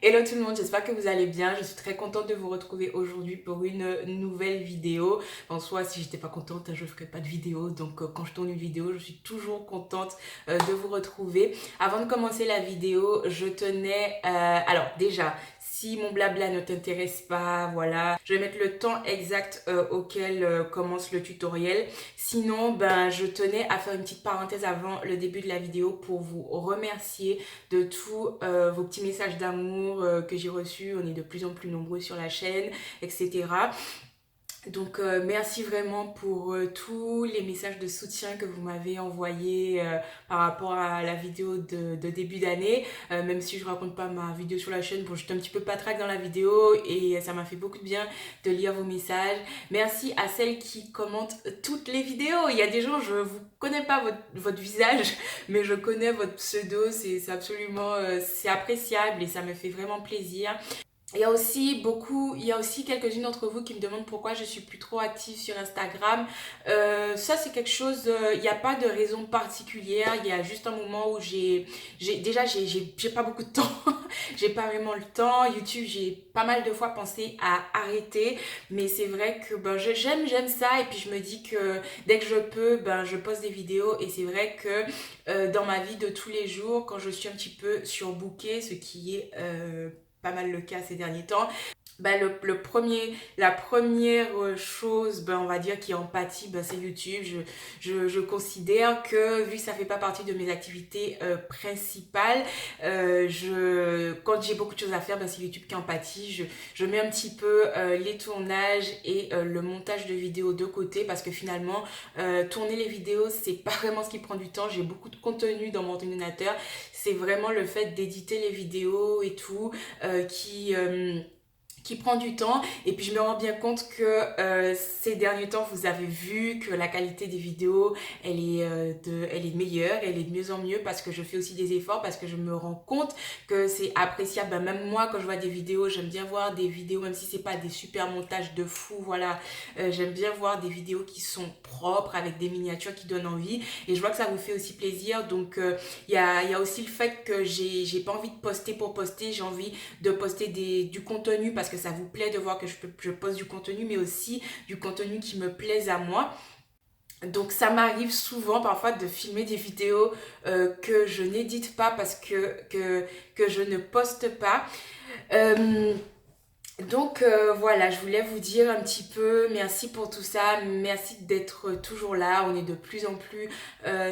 Hello tout le monde, j'espère que vous allez bien. Je suis très contente de vous retrouver aujourd'hui pour une nouvelle vidéo. En soi, si j'étais pas contente, je ferais pas de vidéo. Donc quand je tourne une vidéo, je suis toujours contente de vous retrouver. Avant de commencer la vidéo, je tenais... alors déjà, si mon blabla ne t'intéresse pas, voilà, je vais mettre le temps exact auquel commence le tutoriel. Sinon, ben, je tenais à faire une petite parenthèse avant le début de la vidéo pour vous remercier de tous vos petits messages d'amour que j'ai reçus. On est de plus en plus nombreux sur la chaîne, etc. Donc merci vraiment pour tous les messages de soutien que vous m'avez envoyés par rapport à la vidéo de début d'année. Même si je raconte pas ma vidéo sur la chaîne, bon, j'étais un petit peu patraque dans la vidéo et ça m'a fait beaucoup de bien de lire vos messages. Merci à celles qui commentent toutes les vidéos. Il y a des gens, je vous connais pas votre visage, mais je connais votre pseudo. C'est absolument, c'est appréciable et ça me fait vraiment plaisir. Il y a aussi quelques-unes d'entre vous qui me demandent pourquoi je suis plus trop active sur Instagram. Ça c'est quelque chose, il n'y a pas de raison particulière. Il y a juste un moment où j'ai pas beaucoup de temps. J'ai pas vraiment le temps. YouTube, j'ai pas mal de fois pensé à arrêter, mais c'est vrai que ben j'aime ça et puis je me dis que dès que je peux, ben je poste des vidéos et c'est vrai que dans ma vie de tous les jours, quand je suis un petit peu surbookée, ce qui est pas mal le cas ces derniers temps, bah, la première chose, ben, on va dire, qui en pâtit, ben, c'est YouTube. Je considère que, vu que ça fait pas partie de mes activités principales, quand j'ai beaucoup de choses à faire, ben, c'est YouTube qui en pâtit. Je mets un petit peu les tournages et le montage de vidéos de côté parce que finalement, tourner les vidéos, c'est pas vraiment ce qui prend du temps. J'ai beaucoup de contenu dans mon ordinateur. C'est vraiment le fait d'éditer les vidéos et tout qui prend du temps et puis je me rends bien compte que ces derniers temps vous avez vu que la qualité des vidéos elle est meilleure, elle est de mieux en mieux parce que je fais aussi des efforts, parce que je me rends compte que c'est appréciable. Ben, même moi quand je vois des vidéos, j'aime bien voir des vidéos même si c'est pas des super montages de fou, voilà. J'aime bien voir des vidéos qui sont propres avec des miniatures qui donnent envie et je vois que ça vous fait aussi plaisir. Donc il y a aussi le fait que j'ai pas envie de poster pour poster, j'ai envie de poster du contenu parce que ça vous plaît de voir que je poste du contenu, mais aussi du contenu qui me plaise à moi. Donc ça m'arrive souvent parfois de filmer des vidéos que je n'édite pas parce que je ne poste pas. Euh, voilà, je voulais vous dire un petit peu merci pour tout ça, merci d'être toujours là. On est de plus en plus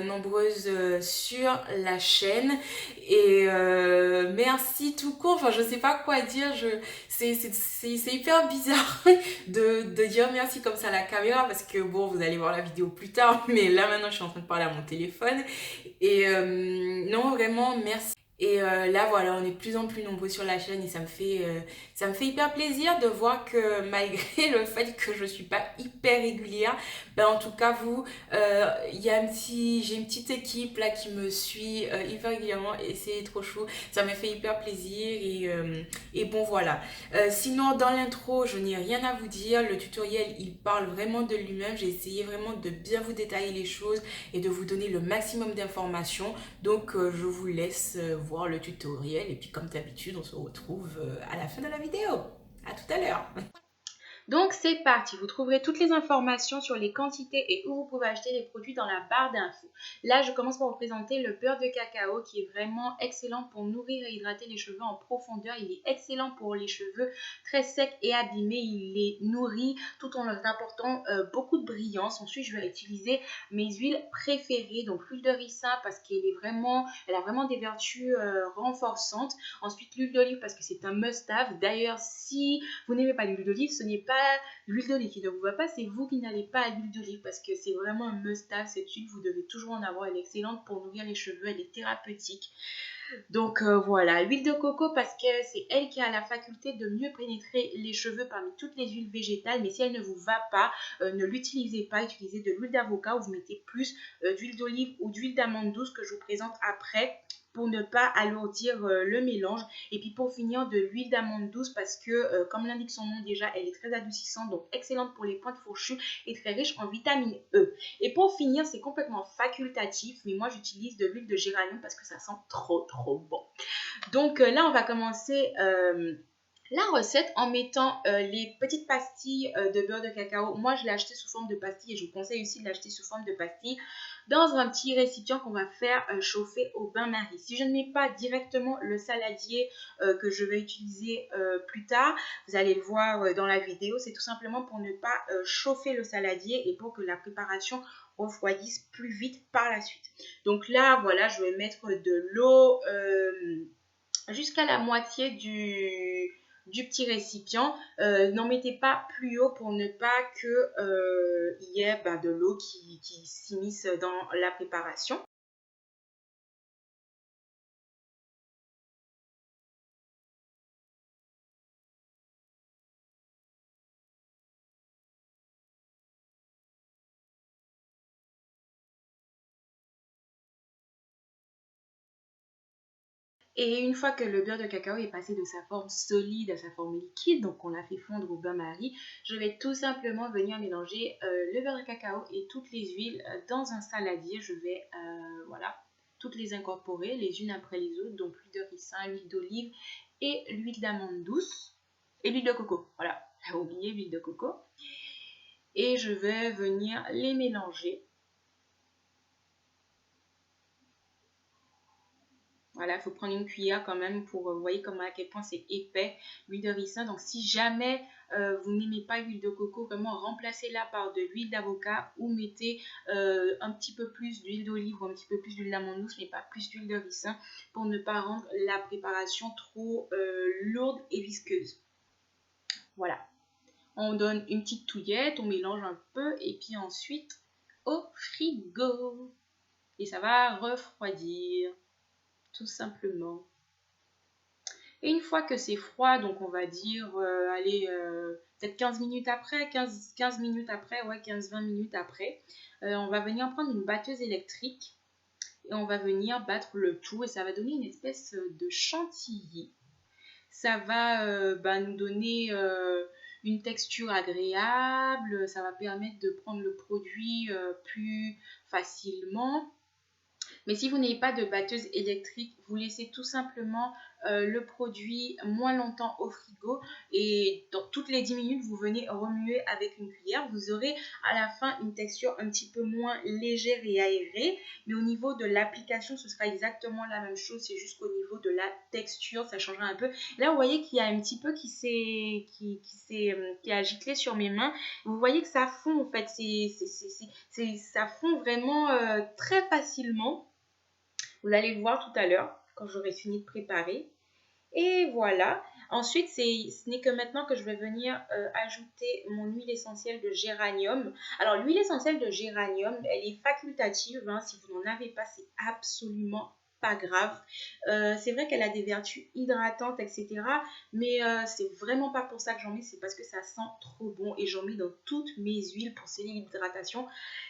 nombreuses sur la chaîne et merci tout court. Enfin, je sais pas quoi dire. C'est hyper bizarre de dire merci comme ça à la caméra parce que bon, vous allez voir la vidéo plus tard, mais là maintenant je suis en train de parler à mon téléphone et non, vraiment merci. Et là, voilà, on est de plus en plus nombreux sur la chaîne et ça me fait hyper plaisir de voir que malgré le fait que je suis pas hyper régulière, ben en tout cas, j'ai une petite équipe là qui me suit hyper régulièrement et c'est trop chou. Ça me fait hyper plaisir et bon, voilà. Sinon, dans l'intro, je n'ai rien à vous dire. Le tutoriel, il parle vraiment de lui-même. J'ai essayé vraiment de bien vous détailler les choses et de vous donner le maximum d'informations. Donc je vous laisse voir le tutoriel et puis comme d'habitude on se retrouve à la fin de la vidéo. À tout à l'heure. Donc c'est parti, vous trouverez toutes les informations sur les quantités et où vous pouvez acheter les produits dans la barre d'infos. Là, je commence par vous présenter le beurre de cacao qui est vraiment excellent pour nourrir et hydrater les cheveux en profondeur. Il est excellent pour les cheveux très secs et abîmés. Il les nourrit tout en leur apportant beaucoup de brillance. Ensuite, je vais utiliser mes huiles préférées, donc l'huile de ricin parce elle a vraiment des vertus renforçantes. Ensuite, l'huile d'olive parce que c'est un must-have. D'ailleurs, si vous n'aimez pas l'huile d'olive, ce n'est pas l'huile d'olive qui ne vous va pas, c'est vous qui n'allez pas à l'huile d'olive parce que c'est vraiment un must-have. Cette huile, vous devez toujours en avoir. Elle est excellente pour nourrir les cheveux, elle est thérapeutique. Donc voilà, l'huile de coco parce que c'est elle qui a la faculté de mieux pénétrer les cheveux parmi toutes les huiles végétales. Mais si elle ne vous va pas, ne l'utilisez pas. Utilisez de l'huile d'avocat ou vous mettez plus d'huile d'olive ou d'huile d'amande douce que je vous présente après pour ne pas alourdir le mélange. Et puis pour finir, de l'huile d'amande douce parce que comme l'indique son nom déjà, elle est très adoucissante, donc excellente pour les pointes fourchues et très riche en vitamine E. Et pour finir, c'est complètement facultatif, mais moi j'utilise de l'huile de géranium parce que ça sent trop bon. Donc là, on va commencer la recette en mettant les petites pastilles de beurre de cacao. Moi, je l'ai acheté sous forme de pastilles et je vous conseille aussi de l'acheter sous forme de pastilles dans un petit récipient qu'on va faire chauffer au bain-marie. Si je ne mets pas directement le saladier que je vais utiliser plus tard, vous allez le voir dans la vidéo, c'est tout simplement pour ne pas chauffer le saladier et pour que la préparation refroidisse plus vite par la suite. Donc là, voilà, je vais mettre de l'eau jusqu'à la moitié du petit récipient. N'en mettez pas plus haut pour ne pas qu'il y ait de l'eau qui s'immisce dans la préparation. Et une fois que le beurre de cacao est passé de sa forme solide à sa forme liquide, donc on l'a fait fondre au bain-marie, je vais tout simplement venir mélanger le beurre de cacao et toutes les huiles dans un saladier. Je vais voilà, toutes les incorporer les unes après les autres, donc l'huile de ricin, l'huile d'olive et l'huile d'amande douce et l'huile de coco. Voilà, j'ai oublié l'huile de coco. Et je vais venir les mélanger. Voilà, il faut prendre une cuillère quand même pour, vous voyez comment à quel point c'est épais, l'huile de ricin. Donc si jamais vous n'aimez pas l'huile de coco, vraiment remplacez-la par de l'huile d'avocat ou mettez un petit peu plus d'huile d'olive ou un petit peu plus d'huile d'amande douce, mais pas plus d'huile de ricin pour ne pas rendre la préparation trop lourde et visqueuse. Voilà, on donne une petite touillette, on mélange un peu et puis ensuite au frigo. Et ça va refroidir. Tout simplement. Et une fois que c'est froid, donc on va dire, allez, peut-être 15 minutes après, 15 minutes après, ouais, 15-20 minutes après, on va venir prendre une batteuse électrique et on va venir battre le tout et ça va donner une espèce de chantilly. Ça va nous donner une texture agréable, ça va permettre de prendre le produit plus facilement. Mais si vous n'avez pas de batteuse électrique, vous laissez tout simplement le produit moins longtemps au frigo et dans toutes les 10 minutes, vous venez remuer avec une cuillère. Vous aurez à la fin une texture un petit peu moins légère et aérée, mais au niveau de l'application, ce sera exactement la même chose. C'est juste qu'au niveau de la texture, ça changera un peu. Là, vous voyez qu'il y a un petit peu qui a giclé sur mes mains. Vous voyez que ça fond en fait, ça fond vraiment très facilement. Vous allez le voir tout à l'heure quand j'aurai fini de préparer. Et voilà. Ensuite, ce n'est que maintenant que je vais venir ajouter mon huile essentielle de géranium. Alors, l'huile essentielle de géranium, elle est facultative. Hein. Si vous n'en avez pas, c'est absolument pas grave. C'est vrai qu'elle a des vertus hydratantes, etc. Mais c'est vraiment pas pour ça que j'en mets. C'est parce que ça sent trop bon. Et j'en mets dans toutes mes huiles pour sceller l'hydratation.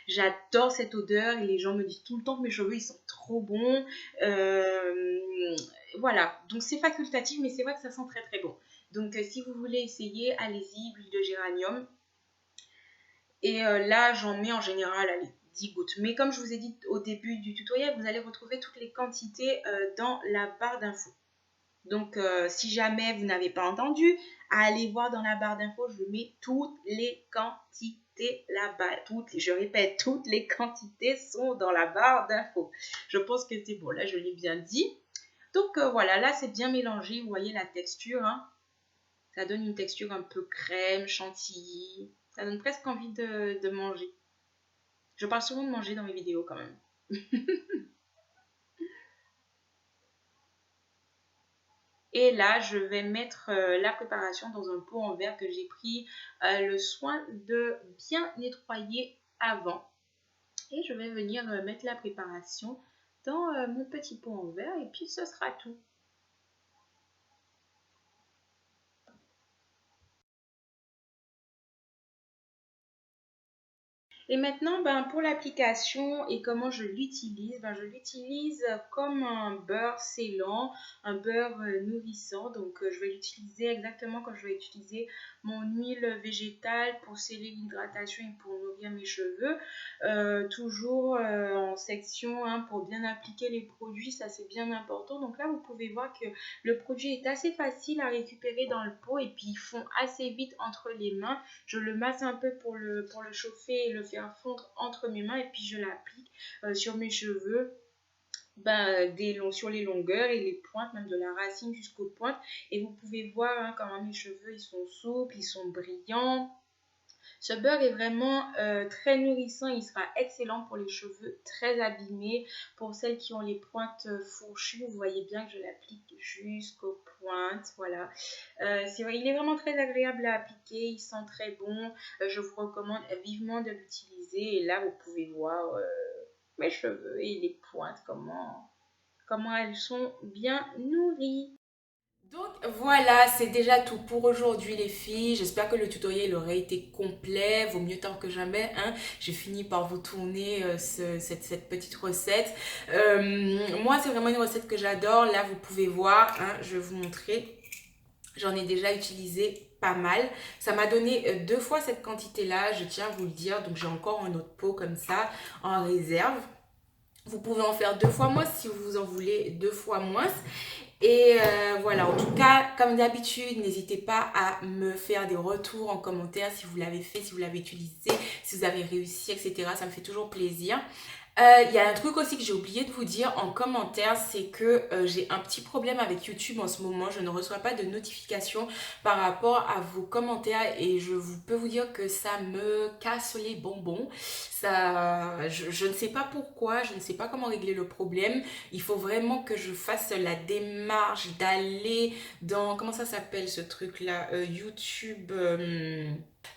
J'adore cette odeur. Et les gens me disent tout le temps que mes cheveux, ils sont trop bons. Voilà, donc c'est facultatif, mais c'est vrai que ça sent très bon. Donc si vous voulez essayer, allez-y, huile de géranium. Et là, j'en mets en général, allez, 10 gouttes. Mais comme je vous ai dit au début du tutoriel, vous allez retrouver toutes les quantités dans la barre d'infos. Donc si jamais vous n'avez pas entendu, allez voir dans la barre d'infos, je mets toutes les quantités là-bas. Je répète, toutes les quantités sont dans la barre d'infos. Je pense que c'est bon, là je l'ai bien dit. Donc voilà, là c'est bien mélangé, vous voyez la texture, hein. Ça donne une texture un peu crème, chantilly, ça donne presque envie de manger. Je parle souvent de manger dans mes vidéos quand même. Et là, je vais mettre la préparation dans un pot en verre que j'ai pris le soin de bien nettoyer avant. Et je vais venir mettre la préparation dans mon petit pot en verre et puis ce sera tout. Et maintenant, ben, pour l'application et comment je l'utilise, ben, je l'utilise comme un beurre scellant, un beurre nourrissant. Donc, je vais l'utiliser exactement comme je vais utiliser mon huile végétale pour sceller l'hydratation et pour nourrir mes cheveux. Toujours en section, hein, pour bien appliquer les produits, ça c'est bien important. Donc là, vous pouvez voir que le produit est assez facile à récupérer dans le pot et puis ils fond assez vite entre les mains. Je le masse un peu pour le chauffer et le faire fondre entre mes mains et puis je l'applique sur mes cheveux. Ben, sur les longueurs et les pointes, même de la racine jusqu'aux pointes. Et vous pouvez voir, hein, comment mes cheveux ils sont souples, ils sont brillants. Ce beurre est vraiment très nourrissant, il sera excellent pour les cheveux très abîmés, pour celles qui ont les pointes fourchues, vous voyez bien que je l'applique jusqu'aux pointes, voilà. C'est vrai, il est vraiment très agréable à appliquer, il sent très bon, je vous recommande vivement de l'utiliser et là vous pouvez voir mes cheveux et les pointes, comment elles sont bien nourries. Donc voilà, c'est déjà tout pour aujourd'hui les filles. J'espère que le tutoriel aurait été complet. Vaut mieux tard que jamais, hein. J'ai fini par vous tourner cette petite recette. Moi, c'est vraiment une recette que j'adore. Là, vous pouvez voir, hein, je vais vous montrer. J'en ai déjà utilisé pas mal. Ça m'a donné 2 fois cette quantité-là, je tiens à vous le dire. Donc j'ai encore un autre pot comme ça en réserve. Vous pouvez en faire 2 fois moins si vous en voulez 2 fois moins. Et voilà, en tout cas, comme d'habitude, n'hésitez pas à me faire des retours en commentaire si vous l'avez fait, si vous l'avez utilisé, si vous avez réussi, etc. Ça me fait toujours plaisir. Il y a un truc aussi que j'ai oublié de vous dire en commentaire, c'est que j'ai un petit problème avec YouTube en ce moment. Je ne reçois pas de notification par rapport à vos commentaires et peux vous dire que ça me casse les bonbons. Je ne sais pas pourquoi, je ne sais pas comment régler le problème. Il faut vraiment que je fasse la démarche d'aller dans, comment ça s'appelle ce truc-là, YouTube.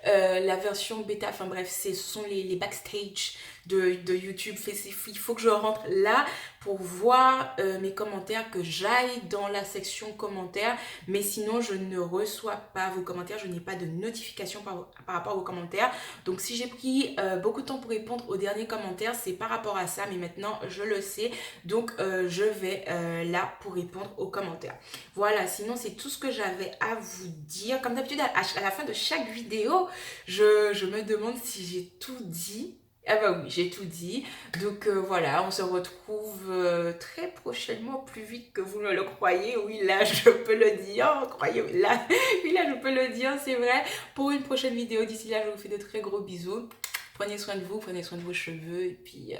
La version bêta, enfin bref, ce sont les backstage de YouTube. Il faut que je rentre là pour voir mes commentaires, que j'aille dans la section commentaires, mais sinon je ne reçois pas vos commentaires, je n'ai pas de notification par rapport à vos commentaires. Donc si j'ai pris beaucoup de temps pour répondre aux derniers commentaires, c'est par rapport à ça, mais maintenant je le sais, donc je vais là pour répondre aux commentaires. Voilà, sinon c'est tout ce que j'avais à vous dire. Comme d'habitude, à la fin de chaque vidéo, je me demande si j'ai tout dit. Ah bah oui, j'ai tout dit. Donc voilà, on se retrouve très prochainement, plus vite que vous ne le croyez. Oui, là, je peux le dire. Croyez, là, oui, là, je peux le dire, c'est vrai. Pour une prochaine vidéo, d'ici là, je vous fais de très gros bisous. Prenez soin de vous, prenez soin de vos cheveux. Et puis,